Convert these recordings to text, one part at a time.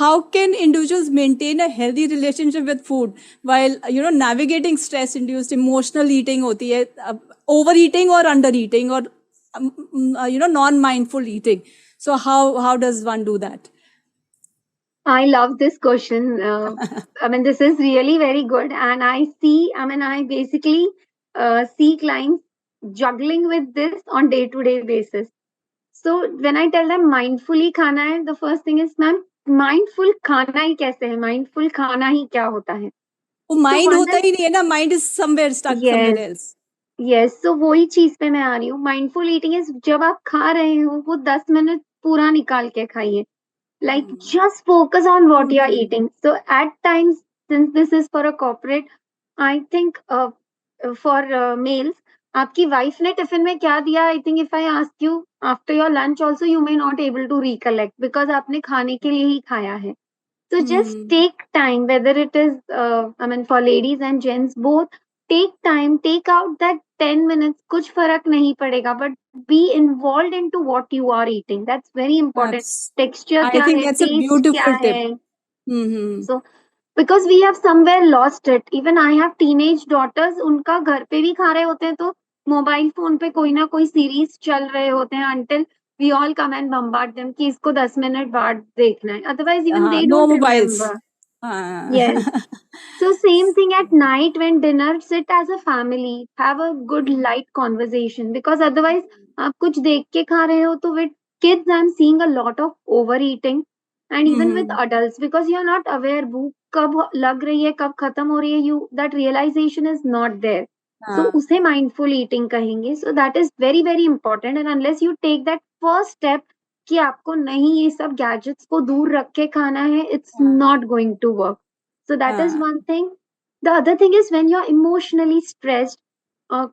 how can individuals maintain a healthy relationship with food while navigating stress induced emotional eating होती है, overeating or undereating or non mindful eating? So how does one do that? I love this question. I mean, this is really very good. And I basically see clients juggling with this on day-to-day basis. So when I tell them mindfully खाना है, the first thing is, ma'am, mindful खाना ही कैसे है? Mindful खाना ही क्या होता है? वो mind होता ही नहीं है ना, mind is somewhere stuck somewhere else. Yes, so वही चीज पे मैं आ रही हूँ. Mindful eating is जब आप खा रहे हो वो 10 मिनट पूरा निकाल के खाइए. Like just focus on what you are eating. So at times, since this is for a corporate, I think for males, आपकी wife ने टिफिन में क्या दिया? I think if I ask you after your lunch also, you may not able to recollect because आपने खाने के लिए ही खाया है. So just take time, whether it is, for ladies and gents both, take time, take out that 10 minutes, कुछ फर्क नहीं पड़ेगा, but be involved into what you are eating. That's very important. Texture क्या है, that's a taste beautiful क्या tip. है. So, because we have somewhere lost it. Even I have teenage daughters, उनका घर पे भी खा रहे होते हैं तो मोबाइल फोन पे कोई ना कोई सीरीज चल रहे होते हैं until we all come and bombard them कि इसको 10 मिनट बाद देखना है. Otherwise, even they don't remember. Yes. So same thing at night when dinner, sit as a family, have a good light conversation because otherwise आप कुछ देख के खा रहे हो तो with kids I'm seeing a lot of overeating and even with adults because you're not aware भूख कब लग रही है कब खत्म हो रही है that realization is not there. So उसे mindful eating कहेंगे. So that is very very important and unless you take that first step कि आपको नहीं ये सब gadgets को दूर रख के खाना है, it's not going to work. So that is one thing. The other thing is when you're emotionally stressed,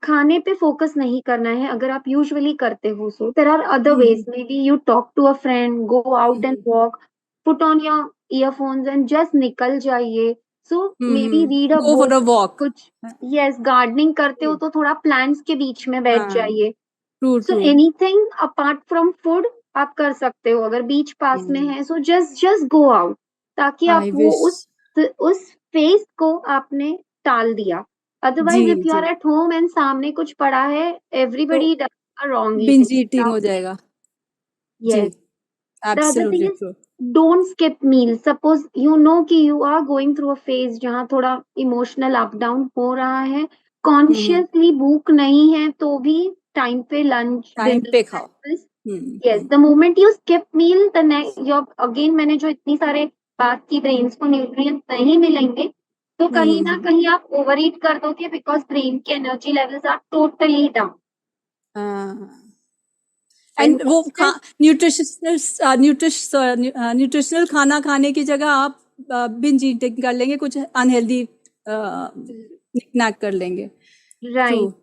खाने पे focus नहीं करना है अगर आप usually करते हो. So there are other ways. Maybe you talk to a friend, go out and walk, put on your earphones and just निकल जाइए. So maybe read a Go book. for a walk. कुछ yes, gardening करते हो तो थोड़ा plants के बीच में बैठ जाइए. So anything apart from food आप कर सकते हो अगर बीच पास में है. So just go out ताकि आप वो उस फेस को आपने टाल दिया. Otherwise, if you are at home and सामने कुछ पड़ा है, everybody does a wrong eating. Binge eating हो जाएगा. Yes. Absolutely the other thing true. is, don't skip meals. Suppose you know कि you are going through a phase जहाँ थोड़ा emotional up down हो रहा है. Consciously भूख नहीं है तो भी time पे lunch, time पे खाओ. Yes, the moment you skip meal, the next again मैंने जो इतनी सारे बात की brains को nutrients नहीं मिलेंगे तो कहीं ना कहीं आप overeat कर दोगे because brain के energy levels are totally down. And वो न्यूट्रिशनल खाना खाने की जगह आप बिंज ईटिंग कर लेंगे, कुछ अनहेल्दी स्नैक कर लेंगे. Right.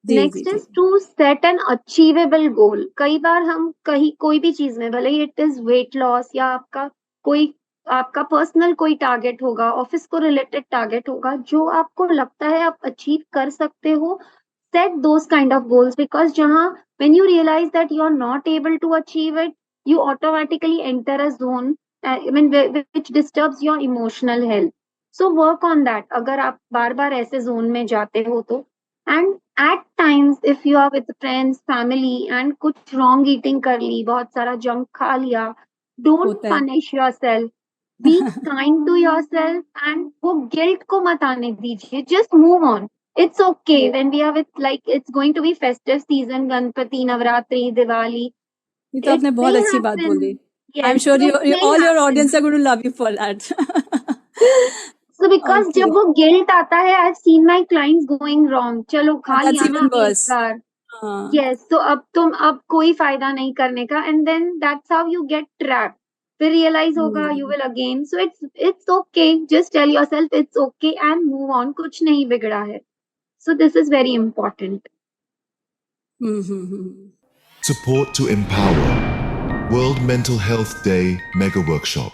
Next is to set an achievable goal. कई बार हम कोई भी चीज में भले it is weight loss या आपका पर्सनल कोई टारगेट होगा, ऑफिस को रिलेटेड टारगेट होगा, जो आपको लगता है आप अचीव कर सकते हो, set those kind of goals because जहाँ when you realize that you are not able to achieve it, you automatically enter a zone which disturbs your emotional health. So work on that. अगर आप बार बार ऐसे zone में जाते हो तो and at times if you are with friends, family and कुछ wrong eating कर ली, बहुत सारा junk खा लिया, don't punish yourself. Be kind to yourself and वो guilt को मत आने दीजिए. Just move on. It's okay when we are with it's going to be festive season, Ganpati, Navratri, Diwali. ये तो आपने बहुत अच्छी बात बोली. I'm sure all your audience are going to love you for that. So because जब वो guilt आता है, I've seen my clients going wrong. चलो खा लिया ना एक बार. Yes, so अब कोई फायदा नहीं करने का and then that's how you get trapped. फिर realize होगा you will again. So it's okay. Just tell yourself it's okay and move on. कुछ नहीं बिगड़ा है. So this is very important. Support to empower. World Mental Health Day Mega Workshop.